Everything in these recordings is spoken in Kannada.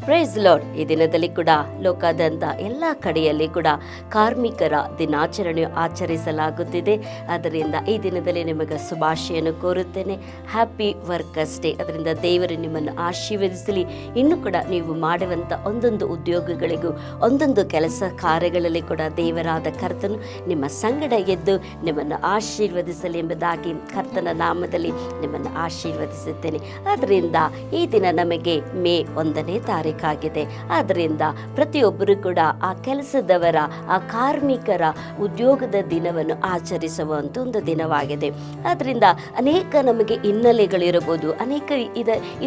Price lord. ಈ ದಿನದಲ್ಲಿ ಕೂಡ ಲೋಕದಾದ್ಯಂತ ಎಲ್ಲ ಕಡೆಯಲ್ಲಿ ಕೂಡ ಕಾರ್ಮಿಕರ ದಿನಾಚರಣೆ ಆಚರಿಸಲಾಗುತ್ತಿದೆ. ಅದರಿಂದ ಈ ದಿನದಲ್ಲಿ ನಿಮಗೆ ಶುಭಾಶಯನ್ನು ಕೋರುತ್ತೇನೆ. Happy workers day. ಅದರಿಂದ ದೇವರು ನಿಮ್ಮನ್ನು ಆಶೀರ್ವದಿಸಲಿ. ಇನ್ನು ಕೂಡ ನೀವು ಮಾಡುವಂಥ ಒಂದೊಂದು ಉದ್ಯೋಗಗಳಿಗೂ ಒಂದೊಂದು ಕೆಲಸ ಕಾರ್ಯಗಳಲ್ಲಿ ಕೂಡ ದೇವರಾದ ಕರ್ತನು ನಿಮ್ಮ ಸಂಗಡ ಎದ್ದು ನಿಮ್ಮನ್ನು ಆಶೀರ್ವದಿಸಲಿ ಎಂಬುದಾಗಿ ಕರ್ತನ ನಾಮದಲ್ಲಿ ನಿಮ್ಮನ್ನು ಆಶೀರ್ವದಿಸುತ್ತೇನೆ. ಅದರಿಂದ ಈ ದಿನ ನಮಗೆ ಮೇ 1ನೇ ತಾರೀಕಾಗಿದೆ. ಆದ್ದರಿಂದ ಪ್ರತಿಯೊಬ್ಬರು ಕೂಡ ಆ ಕೆಲಸದವರ, ಆ ಕಾರ್ಮಿಕರ ಉದ್ಯೋಗದ ದಿನವನ್ನು ಆಚರಿಸುವಂಥ ಒಂದು ದಿನವಾಗಿದೆ. ಆದ್ದರಿಂದ ಅನೇಕ ನಮಗೆ ಹಿನ್ನೆಲೆಗಳಿರಬಹುದು, ಅನೇಕ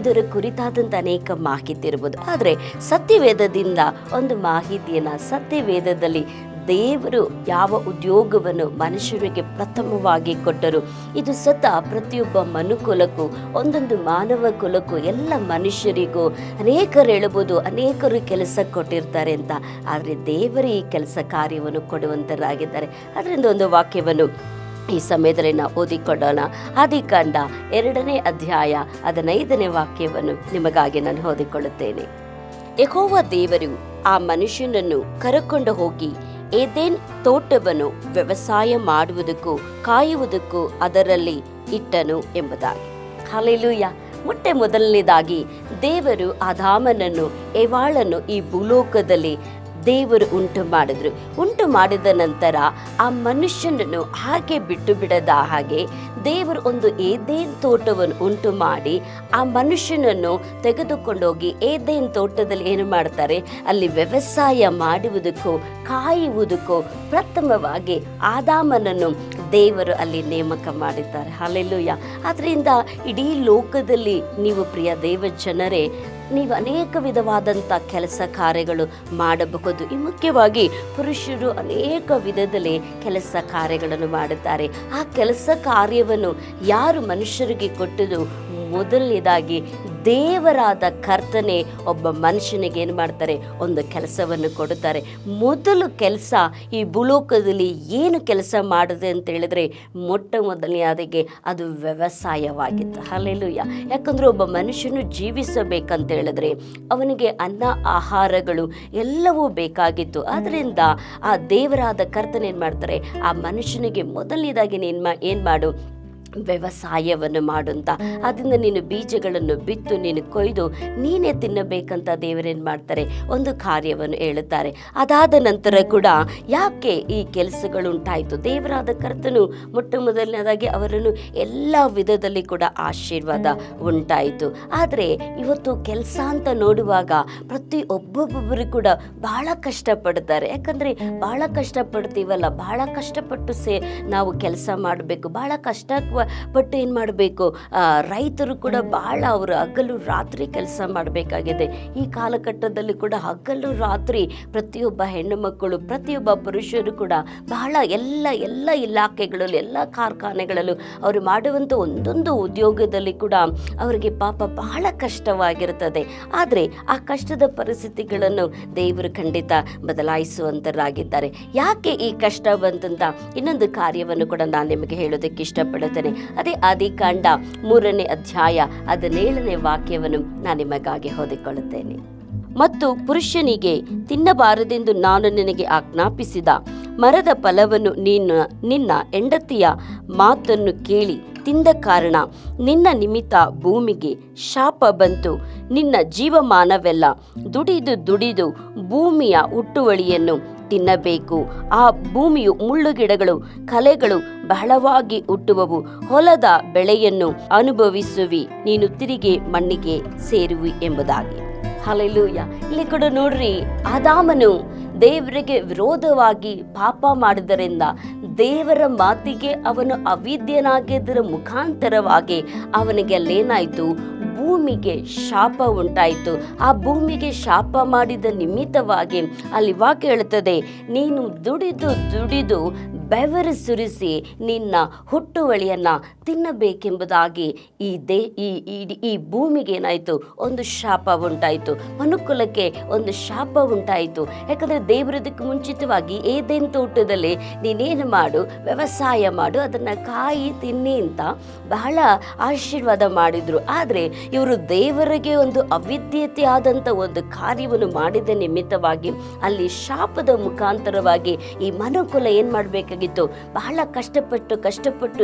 ಇದರ ಕುರಿತಾದಂಥ ಅನೇಕ ಮಾಹಿತಿ ಇರ್ಬೋದು. ಆದರೆ ಸತ್ಯವೇದದಿಂದ ಒಂದು ಮಾಹಿತಿಯನ್ನು, ಸತ್ಯವೇದದಲ್ಲಿ ದೇವರು ಯಾವ ಉದ್ಯೋಗವನ್ನು ಮನುಷ್ಯರಿಗೆ ಪ್ರಥಮವಾಗಿ ಕೊಟ್ಟರು, ಇದು ಸತ ಪ್ರತಿಯೊಬ್ಬ ಮನುಕುಲಕ್ಕೂ, ಒಂದೊಂದು ಮಾನವ ಕುಲಕ್ಕೂ, ಎಲ್ಲ ಮನುಷ್ಯರಿಗೂ ಅನೇಕರು ಹೇಳ್ಬೋದು, ಅನೇಕರು ಕೆಲಸ ಕೊಟ್ಟಿರ್ತಾರೆ ಅಂತ. ಆದರೆ ದೇವರು ಈ ಕೆಲಸ ಕಾರ್ಯವನ್ನು ಕೊಡುವಂತರಾಗಿದ್ದಾರೆ. ಅದರಿಂದ ಒಂದು ವಾಕ್ಯವನ್ನು ಈ ಸಮಯದಲ್ಲಿ ನಾವು ಓದಿಕೊಳ್ಳೋಣ. ಆದಿಕಾಂಡ 2ನೇ ಅಧ್ಯಾಯ 15ನೇ ವಾಕ್ಯವನ್ನು ನಿಮಗಾಗಿ ನಾನು ಓದಿಕೊಳ್ಳುತ್ತೇನೆ. ಯೆಹೋವ ದೇವರು ಆ ಮನುಷ್ಯನನ್ನು ಕರೆಕೊಂಡು ಹೋಗಿ ಏದೇನ್ ತೋಟವನ್ನು ವ್ಯವಸಾಯ ಮಾಡುವುದಕ್ಕೂ ಕಾಯುವುದಕ್ಕೂ ಅದರಲ್ಲಿ ಇಟ್ಟನು ಎಂಬುದಾಗಿ. ಹಲ್ಲೆಲೂಯಾ. ಮೊದಲನೇದಾಗಿ ದೇವರು ಆದಾಮನನ್ನು, ಏವಾಳನ್ನು ಈ ಭೂಲೋಕದಲ್ಲಿ ದೇವರು ಉಂಟು ಮಾಡಿದ ನಂತರ ಆ ಮನುಷ್ಯನನ್ನು ಹಾಗೆ ಬಿಟ್ಟು ಬಿಡದ ಹಾಗೆ ದೇವರು ಒಂದು ಏದೇನ್ ತೋಟವನ್ನು ಉಂಟು ಮಾಡಿ ಆ ಮನುಷ್ಯನನ್ನು ತೆಗೆದುಕೊಂಡೋಗಿ ಏದೇನ್ ತೋಟದಲ್ಲಿ ಏನು ಮಾಡ್ತಾರೆ, ಅಲ್ಲಿ ವ್ಯವಸಾಯ ಮಾಡುವುದಕ್ಕೂ ಕಾಯುವುದಕ್ಕೂ ಪ್ರಥಮವಾಗಿ ಆದಾಮನನ್ನು ದೇವರು ಅಲ್ಲಿ ನೇಮಕ ಮಾಡಿದ್ದಾರೆ. ಹಲ್ಲೆಲೂಯಾ. ಅದರಿಂದ ಇಡೀ ಲೋಕದಲ್ಲಿ ನೀವು ಪ್ರಿಯ ದೇವ ಜನರೇ, ನೀವು ಅನೇಕ ವಿಧವಾದಂಥ ಕೆಲಸ ಕಾರ್ಯಗಳು ಮಾಡಬಹುದು. ಈ ಮುಖ್ಯವಾಗಿ ಪುರುಷರು ಅನೇಕ ವಿಧದಲ್ಲಿ ಕೆಲಸ ಕಾರ್ಯಗಳನ್ನು ಮಾಡುತ್ತಾರೆ. ಆ ಕೆಲಸ ಕಾರ್ಯವನ್ನು ಯಾರು ಮನುಷ್ಯರಿಗೆ ಕೊಟ್ಟದು? ಮೊದಲನೇದಾಗಿ ದೇವರಾದ ಕರ್ತನೆ ಒಬ್ಬ ಮನುಷ್ಯನಿಗೆ ಏನು ಮಾಡ್ತಾರೆ, ಒಂದು ಕೆಲಸವನ್ನು ಕೊಡುತ್ತಾರೆ. ಮೊದಲು ಕೆಲಸ ಈ ಭೂಲೋಕದಲ್ಲಿ ಏನು ಕೆಲಸ ಮಾಡಿದೆ ಅಂತ ಹೇಳಿದ್ರೆ ಮೊದಲನೇದಾಗಿ ಅದು ವ್ಯವಸಾಯವಾಗಿತ್ತು. ಹಲ್ಲೆಲೂಯಾ. ಯಾಕಂದರೆ ಒಬ್ಬ ಮನುಷ್ಯನು ಜೀವಿಸಬೇಕಂತ ಹೇಳಿದ್ರೆ ಅವನಿಗೆ ಅನ್ನ ಆಹಾರಗಳು ಎಲ್ಲವೂ ಬೇಕಾಗಿತ್ತು. ಅದರಿಂದ ಆ ದೇವರಾದ ಕರ್ತನೆ ಏನು ಮಾಡ್ತಾರೆ, ಆ ಮನುಷ್ಯನಿಗೆ ಮೊದಲನೇದಾಗಿ ಏನು ಮಾಡು, ವ್ಯವಸಾಯವನ್ನು ಮಾಡುವಂತ. ಅದರಿಂದ ನೀನು ಬೀಜಗಳನ್ನು ಬಿತ್ತು, ನೀನು ಕೊಯ್ದು ನೀನೇ ತಿನ್ನಬೇಕಂತ ದೇವರೇನು ಮಾಡ್ತಾರೆ, ಒಂದು ಕಾರ್ಯವನ್ನು ಹೇಳುತ್ತಾರೆ. ಅದಾದ ನಂತರ ಕೂಡ ಯಾಕೆ ಈ ಕೆಲಸಗಳು ಉಂಟಾಯಿತು? ದೇವರಾದ ಕರ್ತನು ಮೊದಲನೇದಾಗಿ ಅವರನ್ನು ಎಲ್ಲ ವಿಧದಲ್ಲಿ ಕೂಡ ಆಶೀರ್ವಾದ ಉಂಟಾಯಿತು. ಆದರೆ ಇವತ್ತು ಕೆಲಸ ಅಂತ ನೋಡುವಾಗ ಒಬ್ಬೊಬ್ಬರು ಕೂಡ ಬಹಳ ಕಷ್ಟಪಡ್ತಾರೆ. ಯಾಕಂದರೆ ಬಹಳ ಕಷ್ಟಪಡ್ತೀವಲ್ಲ, ಬಹಳ ಕಷ್ಟಪಟ್ಟು ನಾವು ಕೆಲಸ ಮಾಡಬೇಕು, ಬಹಳ ಕಷ್ಟಪಟ್ಟು ಏನು ಮಾಡಬೇಕು. ರೈತರು ಕೂಡ ಬಹಳ ಅವರು ಹಗಲು ರಾತ್ರಿ ಕೆಲಸ ಮಾಡಬೇಕಾಗಿದೆ. ಈ ಕಾಲಘಟ್ಟದಲ್ಲಿ ಕೂಡ ಹಗಲು ರಾತ್ರಿ ಪ್ರತಿಯೊಬ್ಬ ಹೆಣ್ಣು ಮಕ್ಕಳು, ಪ್ರತಿಯೊಬ್ಬ ಪುರುಷರು ಕೂಡ ಬಹಳ ಎಲ್ಲ ಇಲಾಖೆಗಳಲ್ಲೂ, ಎಲ್ಲ ಕಾರ್ಖಾನೆಗಳಲ್ಲೂ ಅವರು ಮಾಡುವಂಥ ಒಂದೊಂದು ಉದ್ಯೋಗದಲ್ಲಿ ಕೂಡ ಅವರಿಗೆ ಪಾಪ ಬಹಳ ಕಷ್ಟವಾಗಿರುತ್ತದೆ. ಆದರೆ ಆ ಕಷ್ಟದ ಪರಿಸ್ಥಿತಿಗಳನ್ನು ದೇವರು ಖಂಡಿತ ಬದಲಾಯಿಸುವಂತರಾಗಿದ್ದಾರೆ. ಯಾಕೆ ಈ ಕಷ್ಟ ಬಂತಂತ ಇನ್ನೊಂದು ಕಾರ್ಯವನ್ನು ಕೂಡ ನಾನು ನಿಮಗೆ ಹೇಳೋದಕ್ಕೆ ಇಷ್ಟಪಡುತ್ತೇನೆ. ಅದೇ ಆದಿಕಾಂಡ 3ನೇ ಅಧ್ಯಾಯ 17ನೇ ವಾಕ್ಯವನ್ನು ನಾನು ನಿಮಗಾಗಿ ಓದಿಕೊಳ್ಳುತ್ತೇನೆ. ಮತ್ತು ಪುರುಷನಿಗೆ ತಿನ್ನಬಾರದೆಂದು ನಾನು ನಿನಗೆ ಆಜ್ಞಾಪಿಸಿದ ಮರದ ಫಲವನ್ನು ನಿನ್ನ ಹೆಂಡತಿಯ ಮಾತನ್ನು ಕೇಳಿ ತಿಂದ ಕಾರಣ ನಿನ್ನ ನಿಮಿತ್ತ ಭೂಮಿಗೆ ಶಾಪ ಬಂತು. ನಿನ್ನ ಜೀವಮಾನವೆಲ್ಲ ದುಡಿದು ಭೂಮಿಯ ಹುಟ್ಟುವಳಿಯನ್ನು ತಿನ್ನಬೇಕು. ಆ ಭೂಮಿಯು ಮುಳ್ಳುಗಿಡಗಳು, ಕಳೆಗಳು ಬಹಳವಾಗಿ ಹುಟ್ಟುವವು. ಹೊಲದ ಬೆಳೆಯನ್ನು ಅನುಭವಿಸುವಿ, ನೀನು ತಿರುಗಿ ಮಣ್ಣಿಗೆ ಸೇರುವಿ ಎಂಬುದಾಗಿ. ಹಲ್ಲೆಲೂಯಾ. ಇಲ್ಲಿ ಕೂಡ ನೋಡ್ರಿ, ಆದಾಮನು ದೇವರಿಗೆ ವಿರೋಧವಾಗಿ ಪಾಪ ಮಾಡಿದ್ದರಿಂದ ದೇವರ ಮಾತಿಗೆ ಅವನು ಅವಿದ್ಯನಾಗಿದ್ದರ ಮುಖಾಂತರವಾಗಿ ಅವನಿಗೆ ಅಲ್ಲೇನಾಯಿತು, ಭೂಮಿಗೆ ಶಾಪ ಉಂಟಾಯಿತು. ಆ ಭೂಮಿಗೆ ಶಾಪ ಮಾಡಿದ ನಿಮಿತ್ತವಾಗಿ ಅಲ್ಲಿ ವಾಕ್ಯ ಹೇಳುತ್ತದೆ, ನೀನು ದುಡಿದು ಬೆವರು ಸುರಿಸಿ ನಿನ್ನ ಹುಟ್ಟುವಳಿಯನ್ನು ತಿನ್ನಬೇಕೆಂಬುದಾಗಿ ಈ ಭೂಮಿಗೆ ಏನಾಯಿತು, ಒಂದು ಶಾಪ ಉಂಟಾಯಿತು, ಮನುಕುಲಕ್ಕೆ ಒಂದು ಶಾಪ ಉಂಟಾಯಿತು. ಯಾಕಂದರೆ ದೇವರು ಇದಕ್ಕೆ ಮುಂಚಿತವಾಗಿ ಏದೇನ್ ತೋಟದಲ್ಲಿ ನೀನೇನು ಮಾಡು, ವ್ಯವಸಾಯ ಮಾಡು, ಅದನ್ನು ಕಾಯಿ ತಿನ್ನಿ ಅಂತ ಬಹಳ ಆಶೀರ್ವಾದ ಮಾಡಿದರು. ಆದರೆ ಇವರು ದೇವರಿಗೆ ಒಂದು ಅವಿದ್ಯತೆ ಆದಂಥ ಒಂದು ಕಾರ್ಯವನ್ನು ಮಾಡಿದ ನಿಮಿತ್ತವಾಗಿ ಅಲ್ಲಿ ಶಾಪದ ಮುಖಾಂತರವಾಗಿ ಈ ಮನುಕುಲ ಏನು ಮಾಡಬೇಕಾಗಿತ್ತು, ಬಹಳ ಕಷ್ಟಪಟ್ಟು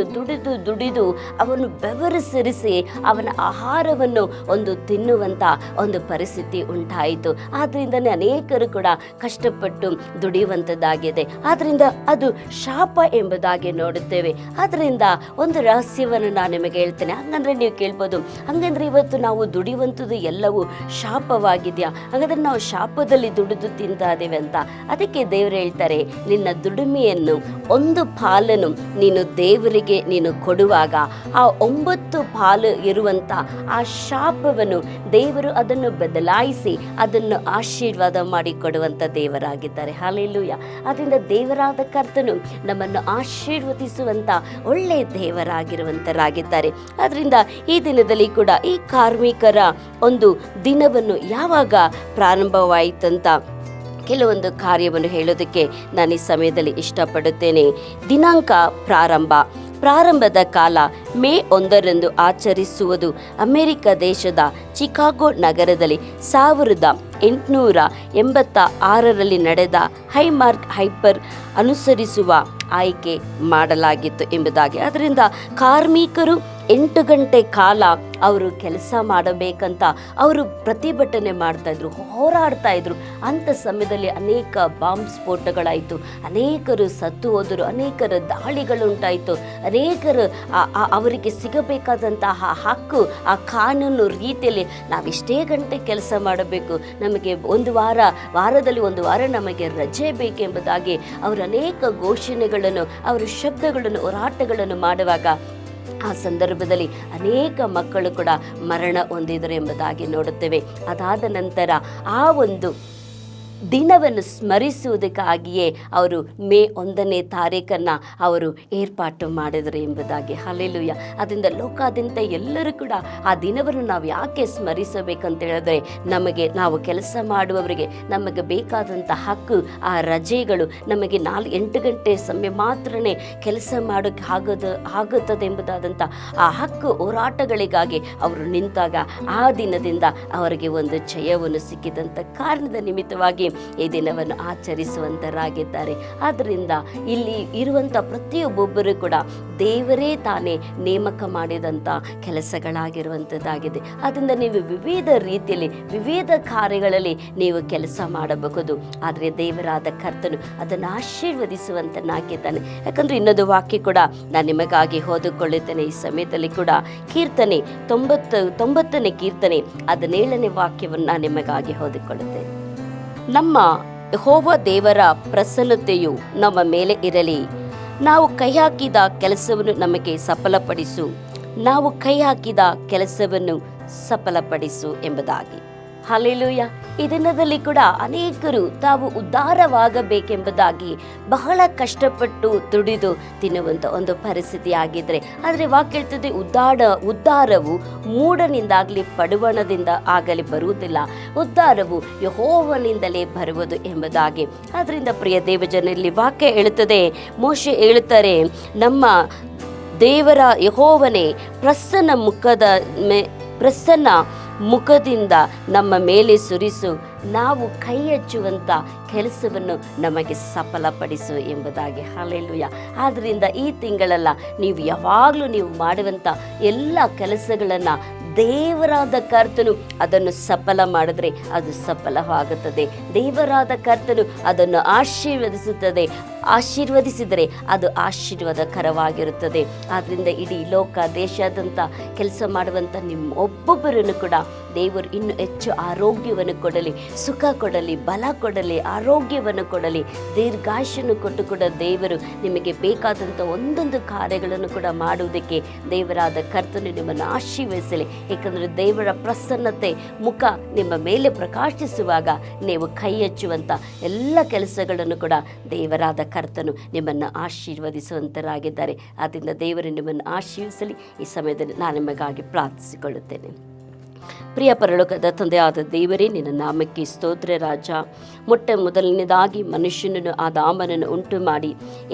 ದುಡಿದು ಅವನು ಬೆವರು ಸೇರಿಸಿ ಅವನ ಆಹಾರವನ್ನು ಒಂದು ತಿನ್ನುವಂಥ ಒಂದು ಪರಿಸ್ಥಿತಿ ಉಂಟಾಯಿತು. ಆದ್ದರಿಂದನೇ ಅನೇಕರು ಕೂಡ ಕಷ್ಟಪಟ್ಟು ದುಡಿಯುವಂಥದ್ದಾಗಿದೆ. ಆದ್ದರಿಂದ ಅದು ಶಾಪ ಎಂಬುದಾಗಿ ನೋಡುತ್ತೇವೆ. ಆದ್ದರಿಂದ ಒಂದು ರಹಸ್ಯವನ್ನು ನಾನು ನಿಮಗೆ ಹೇಳ್ತೇನೆ. ಹಂಗಂದ್ರೆ ನೀವು ಕೇಳ್ಬೋದು, ಹಂಗಂದ್ರೆ ಇವತ್ತು ನಾವು ದುಡಿಯುವಂಥದ್ದು ಎಲ್ಲವೂ ಶಾಪವಾಗಿದೆಯಾ, ಹಾಗಾದ್ರೆ ನಾವು ಶಾಪದಲ್ಲಿ ದುಡಿದು ತಿಂತಾ ಇದ್ದೇವೆ ಅಂತ. ಅದಕ್ಕೆ ದೇವರು ಹೇಳ್ತಾರೆ, ನಿನ್ನ ದುಡಿಮೆಯನ್ನು ಒಂದು ಪಾಲನ್ನು ನೀನು ದೇವರಿಗೆ ನೀನು ಕೊಡುವಾಗ ಆ 9 ಪಾಲು ಇರುವಂಥ ಆ ಶಾಪವನ್ನು ದೇವರು ಅದನ್ನು ಬದಲಾಯಿಸಿ ಅದನ್ನು ಆಶೀರ್ವಾದ ಮಾಡಿ ಕೊಡುವಂಥ ದೇವರಾಗಿದ್ದಾರೆ. ಹಲ್ಲೆಲೂಯಾ. ಅದರಿಂದ ದೇವರಾದ ಕರ್ತನು ನಮ್ಮನ್ನು ಆಶೀರ್ವದಿಸುವಂಥ ಒಳ್ಳೆಯ ದೇವರಾಗಿರುವಂತರಾಗಿದ್ದಾರೆ. ಅದರಿಂದ ಈ ದಿನದಲ್ಲಿ ಕೂಡ ಈ ಕಾರ್ಮಿಕರ ಒಂದು ದಿನವನ್ನು ಯಾವಾಗ ಪ್ರಾರಂಭವಾಯಿತಂತ ಕೆಲವೊಂದು ಕಾರ್ಯವನ್ನು ಹೇಳೋದಕ್ಕೆ ನಾನು ಈ ಸಮಯದಲ್ಲಿ ಇಷ್ಟಪಡುತ್ತೇನೆ. ದಿನಾಂಕ ಪ್ರಾರಂಭದ ಕಾಲ ಮೇ 1 ಆಚರಿಸುವುದು ಅಮೆರಿಕ ದೇಶದ ಚಿಕಾಗೋ ನಗರದಲ್ಲಿ 1886 ನಡೆದ ಹೈಮಾರ್ಕ್ ಹೈಪರ್ ಅನುಸರಿಸುವ ಆಯ್ಕೆ ಮಾಡಲಾಗಿತ್ತು ಎಂಬುದಾಗಿ. ಅದರಿಂದ ಕಾರ್ಮಿಕರು 8 ಗಂಟೆ ಕಾಲ ಅವರು ಕೆಲಸ ಮಾಡಬೇಕಂತ ಅವರು ಪ್ರತಿಭಟನೆ ಮಾಡ್ತಾಯಿದ್ರು, ಹೋರಾಡ್ತಾ ಇದ್ರು. ಅಂಥ ಸಮಯದಲ್ಲಿ ಅನೇಕ ಬಾಂಬ್ ಸ್ಫೋಟಗಳಾಯಿತು, ಅನೇಕರು ಸತ್ತು ಹೋದರು, ಅನೇಕರ ದಾಳಿಗಳುಂಟಾಯಿತು, ಅನೇಕರು ಅವರಿಗೆ ಸಿಗಬೇಕಾದಂತಹ ಹಕ್ಕು ಆ ಕಾನೂನು ರೀತಿಯಲ್ಲಿ ನಾವಿಷ್ಟೇ ಗಂಟೆ ಕೆಲಸ ಮಾಡಬೇಕು, ನಮಗೆ ವಾರದಲ್ಲಿ ಒಂದು ವಾರ ನಮಗೆ ರಜೆ ಬೇಕೆಂಬುದಾಗಿ ಅವರು ಅನೇಕ ಘೋಷಣೆಗಳನ್ನು, ಅವರ ಶಬ್ದಗಳನ್ನು, ಹೋರಾಟಗಳನ್ನು ಮಾಡುವಾಗ ಆ ಸಂದರ್ಭದಲ್ಲಿ ಅನೇಕ ಮಕ್ಕಳು ಕೂಡ ಮರಣ ಹೊಂದಿದರು ಎಂಬುದಾಗಿ ನೋಡುತ್ತೇವೆ. ಅದಾದ ನಂತರ ಆ ಒಂದು ದಿನವನ್ನು ಸ್ಮರಿಸುವುದಕ್ಕಾಗಿಯೇ ಅವರು ಮೇ 1 ಅವರು ಏರ್ಪಾಟು ಮಾಡಿದರು ಎಂಬುದಾಗಿ. ಹಲ್ಲೆಲೂಯಾ. ಅದರಿಂದ ಲೋಕಾದ್ಯಂತ ಎಲ್ಲರೂ ಕೂಡ ಆ ದಿನವನ್ನು ನಾವು ಯಾಕೆ ಸ್ಮರಿಸಬೇಕಂತ ಹೇಳಿದ್ರೆ, ನಾವು ಕೆಲಸ ಮಾಡುವವರಿಗೆ ನಮಗೆ ಬೇಕಾದಂಥ ಹಕ್ಕು, ಆ ರಜೆಗಳು, ನಮಗೆ 8 ಗಂಟೆ ಸಮಯ ಮಾತ್ರನೇ ಕೆಲಸ ಮಾಡೋಕ್ಕೆ ಆಗುತ್ತದೆ ಎಂಬುದಾದಂಥ ಆ ಹಕ್ಕು ಹೋರಾಟಗಳಿಗಾಗಿ ಅವರು ನಿಂತಾಗ ಆ ದಿನದಿಂದ ಅವರಿಗೆ ಒಂದು ಜಯವನ್ನು ಸಿಕ್ಕಿದಂಥ ಕಾರಣದ ನಿಮಿತ್ತವಾಗಿ ಈ ದಿನವನ್ನು ಆಚರಿಸುವಂತರಾಗಿದ್ದಾರೆ. ಆದ್ದರಿಂದ ಇಲ್ಲಿ ಇರುವಂಥ ಪ್ರತಿಯೊಬ್ಬೊಬ್ಬರು ಕೂಡ ದೇವರೇ ತಾನೇ ನೇಮಕ ಮಾಡಿದಂಥ ಕೆಲಸಗಳಾಗಿರುವಂಥದ್ದಾಗಿದೆ. ಅದರಿಂದ ನೀವು ವಿವಿಧ ರೀತಿಯಲ್ಲಿ ವಿವಿಧ ಕಾರ್ಯಗಳಲ್ಲಿ ನೀವು ಕೆಲಸ ಮಾಡಬಹುದು. ಆದರೆ ದೇವರಾದ ಕರ್ತನು ಅದನ್ನು ಆಶೀರ್ವದಿಸುವಂತನಾಗಿದ್ದಾನೆ. ಯಾಕಂದರೆ ಇನ್ನೊಂದು ವಾಕ್ಯ ಕೂಡ ನಾನು ನಿಮಗಾಗಿ ಓದಿಕೊಳ್ಳುತ್ತೇನೆ. ಈ ಸಮಯದಲ್ಲಿ ಕೂಡ ಕೀರ್ತನೆ 90ನೇ ಕೀರ್ತನೆ 17ನೇ ವಾಕ್ಯವನ್ನು ನಾನು ನಿಮಗಾಗಿ ಓದಿಕೊಳ್ಳುತ್ತೇನೆ. ನಮ್ಮ ಯೆಹೋವ ದೇವರ ಪ್ರಸನ್ನತೆಯು ನಮ್ಮ ಮೇಲೆ ಇರಲಿ. ನಾವು ಕೈ ಹಾಕಿದ ಕೆಲಸವನ್ನು ನಮಗೆ ಸಫಲಪಡಿಸು. ನಾವು ಕೈ ಹಾಕಿದ ಕೆಲಸವನ್ನು ಸಫಲಪಡಿಸು ಎಂಬುದಾಗಿ. ಹಲ್ಲೆಲೂಯಾ. ಈ ದಿನದಲ್ಲಿ ಕೂಡ ಅನೇಕರು ತಾವು ಉದ್ಧಾರವಾಗಬೇಕೆಂಬುದಾಗಿ ಬಹಳ ಕಷ್ಟಪಟ್ಟು ದುಡಿದು ತಿನ್ನುವಂಥ ಒಂದು ಪರಿಸ್ಥಿತಿ ಆಗಿದ್ರೆ, ಆದರೆ ವಾಕ್ಯ ಹೇಳ್ತದೆ, ಉದ್ಧಾರವು ಮೂಢನಿಂದಾಗಲಿ ಪಡುವಣದಿಂದ ಆಗಲಿ ಬರುವುದಿಲ್ಲ, ಉದ್ಧಾರವು ಯೆಹೋವನಿಂದಲೇ ಬರುವುದು ಎಂಬುದಾಗಿ. ಅದರಿಂದ ಪ್ರಿಯ ದೇವಜನರಲ್ಲಿ ವಾಕ್ಯ ಹೇಳುತ್ತದೆ, ಮೋಶೆ ಹೇಳುತ್ತಾರೆ, ನಮ್ಮ ದೇವರ ಯೆಹೋವನೇ ಪ್ರಸನ್ನ ಮುಖದಿಂದ ನಮ್ಮ ಮೇಲೆ ಸುರಿಸು, ನಾವು ಕೈ ಹಚ್ಚುವಂಥ ಕೆಲಸವನ್ನು ನಮಗೆ ಸಫಲಪಡಿಸು ಎಂಬುದಾಗಿ. ಹಲ್ಲೆಲೂಯಾ. ಆದ್ದರಿಂದ ಈ ತಿಂಗಳೆಲ್ಲ ನೀವು ಯಾವಾಗಲೂ ನೀವು ಮಾಡುವಂಥ ಎಲ್ಲ ಕೆಲಸಗಳನ್ನು ದೇವರಾದ ಕರ್ತನು ಅದನ್ನು ಸಫಲ ಮಾಡಿದ್ರೆ ಅದು ಸಫಲವಾಗುತ್ತದೆ. ದೇವರಾದ ಕರ್ತನು ಅದನ್ನು ಆಶೀರ್ವದಿಸಿದರೆ ಅದು ಆಶೀರ್ವಾದಕರವಾಗಿರುತ್ತದೆ. ಆದ್ದರಿಂದ ಇಡೀ ಲೋಕ ದೇಶಾದ್ಯಂತ ಕೆಲಸ ಮಾಡುವಂಥ ನಿಮ್ಮ ಒಬ್ಬೊಬ್ಬರನ್ನು ಕೂಡ ದೇವರು ಇನ್ನೂ ಹೆಚ್ಚು ಆರೋಗ್ಯವನ್ನು ಕೊಡಲಿ, ಸುಖ ಕೊಡಲಿ, ಬಲ ಕೊಡಲಿ, ಆರೋಗ್ಯವನ್ನು ಕೊಡಲಿ, ದೀರ್ಘಾಯುಷ್ಯವನ್ನು ಕೊಟ್ಟು ಕೂಡ ದೇವರು ನಿಮಗೆ ಬೇಕಾದಂಥ ಒಂದೊಂದು ಕಾರ್ಯಗಳನ್ನು ಕೂಡ ಮಾಡುವುದಕ್ಕೆ ದೇವರಾದ ಕರ್ತನು ನಿಮ್ಮನ್ನು ಆಶೀರ್ವದಿಸಲಿ. ಏಕೆಂದರೆ ದೇವರ ಪ್ರಸನ್ನತೆ ಮುಖ ನಿಮ್ಮ ಮೇಲೆ ಪ್ರಕಾಶಿಸುವಾಗ ನೀವು ಕೈ ಹಚ್ಚುವಂಥ ಎಲ್ಲ ಕೆಲಸಗಳನ್ನು ಕೂಡ ದೇವರಾದ ಕರ್ತನು ನಿಮ್ಮನ್ನು ಆಶೀರ್ವದಿಸುವಂತರಾಗಿದ್ದಾರೆ. ಆದ್ದರಿಂದ ದೇವರು ನಿಮ್ಮನ್ನು ಆಶೀರ್ವಿಸಲಿ. ಈ ಸಮಯದಲ್ಲಿ ನಾನು ನಿಮಗಾಗಿ ಪ್ರಾರ್ಥಿಸಿಕೊಳ್ಳುತ್ತೇನೆ. ಪ್ರಿಯ ಪರಲೋಕದ ತಂದೆಯಾದ ದೇವರೇ, ನಿನ್ನ ನಾಮಕ್ಕೆ ಸ್ತೋತ್ರ ರಾಜ. ಮೊದಲನೇದಾಗಿ ಮನುಷ್ಯನನ್ನು ಆದಾಮನನ್ನು ಉಂಟು ಮಾಡಿ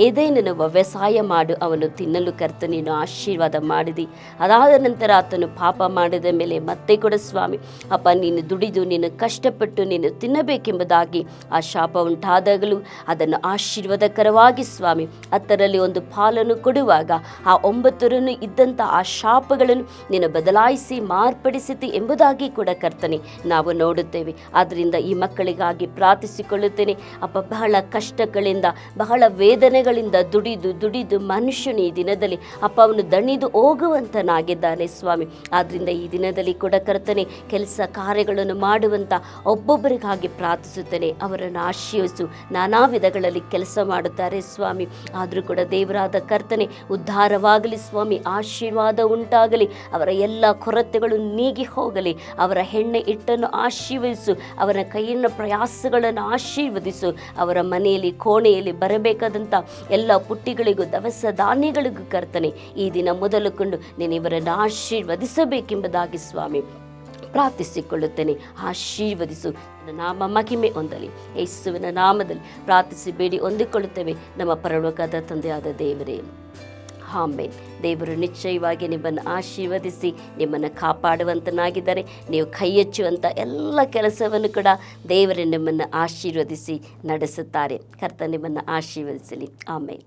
ಏದೇನನ್ನು ವ್ಯವಸಾಯ ಮಾಡು ಅವನು ತಿನ್ನಲು ಕರ್ತನೇನು ಆಶೀರ್ವಾದ ಮಾಡಿದಿ. ಅದಾದ ನಂತರ ಆತನು ಪಾಪ ಮಾಡಿದ ಮೇಲೆ ಮತ್ತೆ ಕೂಡ ಸ್ವಾಮಿ ಅಪ್ಪ, ನೀನು ದುಡಿದು ನೀನು ಕಷ್ಟಪಟ್ಟು ನೀನು ತಿನ್ನಬೇಕೆಂಬುದಾಗಿ ಆ ಶಾಪ ಉಂಟಾದಾಗಲೂ ಅದನ್ನು ಆಶೀರ್ವಾದಕರವಾಗಿ ಸ್ವಾಮಿ ಅದರಲ್ಲಿ ಒಂದು ಪಾಲನ್ನು ಕೊಡುವಾಗ ಆ 9 ಇದ್ದಂಥ ಆ ಶಾಪಗಳನ್ನು ನೀನು ಬದಲಾಯಿಸಿ ಮಾರ್ಪಡಿಸಿತಿ ಎಂಬುದಾಗಿ ಕೂಡ ಕರ್ತನೆ ನಾವು ನೋಡುತ್ತೇವೆ. ಆದ್ದರಿಂದ ಈ ಮಕ್ಕಳಿಗಾಗಿ ಪ್ರಾರ್ಥಿಸಿಕೊಳ್ಳುತ್ತೇನೆ ಅಪ್ಪ. ಬಹಳ ಕಷ್ಟಗಳಿಂದ ಬಹಳ ವೇದನೆಗಳಿಂದ ದುಡಿದು ಮನುಷ್ಯನು ಈ ದಿನದಲ್ಲಿ ಅಪ್ಪ ಅವನು ದಣಿದು ಹೋಗುವಂತನಾಗಿದ್ದಾನೆ ಸ್ವಾಮಿ. ಆದ್ದರಿಂದ ಈ ದಿನದಲ್ಲಿ ಕೂಡ ಕರ್ತನೆ ಕೆಲಸ ಕಾರ್ಯಗಳನ್ನು ಮಾಡುವಂಥ ಒಬ್ಬೊಬ್ಬರಿಗಾಗಿ ಪ್ರಾರ್ಥಿಸುತ್ತೇನೆ. ಅವರನ್ನು ಆಶೀರ್ವಿಸು. ನಾನಾ ವಿಧಗಳಲ್ಲಿ ಕೆಲಸ ಮಾಡುತ್ತಾರೆ ಸ್ವಾಮಿ. ಆದರೂ ಕೂಡ ದೇವರಾದ ಕರ್ತನೆ ಉದ್ಧಾರವಾಗಲಿ ಸ್ವಾಮಿ, ಆಶೀರ್ವಾದ ಉಂಟಾಗಲಿ, ಅವರ ಎಲ್ಲ ಕೊರತೆಗಳು ನೀಗಿ ಹೋಗಲಿ. ಅವರ ಹೆಣ್ಣೆ ಇಟ್ಟನ್ನು ಆಶೀರ್ವದಿಸು, ಅವರ ಕೈಯಿನ ಪ್ರಯಾಸಗಳನ್ನು ಆಶೀರ್ವದಿಸು. ಅವರ ಮನೆಯಲ್ಲಿ ಕೋಣೆಯಲ್ಲಿ ಬರಬೇಕಾದಂಥ ಎಲ್ಲ ಪುಟ್ಟಿಗಳಿಗೂ ದವಸ ಧಾನ್ಯಗಳಿಗೂ ಕರ್ತನೆ ಈ ದಿನ ಮೊದಲುಕೊಂಡು ನೀನು ಇವರನ್ನು ಆಶೀರ್ವದಿಸಬೇಕೆಂಬುದಾಗಿ ಸ್ವಾಮಿ ಪ್ರಾರ್ಥಿಸಿಕೊಳ್ಳುತ್ತೇನೆ. ಆಶೀರ್ವದಿಸು. ನಾಮ ಮಹಿಮೆ ಹೊಂದಲಿ. ಯೇಸುವಿನ ನಾಮದಲ್ಲಿ ಪ್ರಾರ್ಥಿಸಿ ಬೇಡಿ ಹೊಂದಿಕೊಳ್ಳುತ್ತೇವೆ ನಮ್ಮ ಪರಲೋಕದ ತಂದೆಯಾದ ದೇವರೇ, ಆಮೆನ್. ದೇವರು ನಿಶ್ಚಯವಾಗಿ ನಿಮ್ಮನ್ನು ಆಶೀರ್ವದಿಸಿ ನಿಮ್ಮನ್ನು ಕಾಪಾಡುವಂತನಾಗಿದ್ದಾರೆ. ನೀವು ಕೈ ಹೆಚ್ಚುವಂಥ ಎಲ್ಲ ಕೆಲಸವನ್ನು ಕೂಡ ದೇವರು ನಿಮ್ಮನ್ನು ಆಶೀರ್ವದಿಸಿ ನಡೆಸುತ್ತಾರೆ. ಕರ್ತನ ನಿಮ್ಮನ್ನು ಆಶೀರ್ವದಿಸಲಿ. ಆಮೆನ್.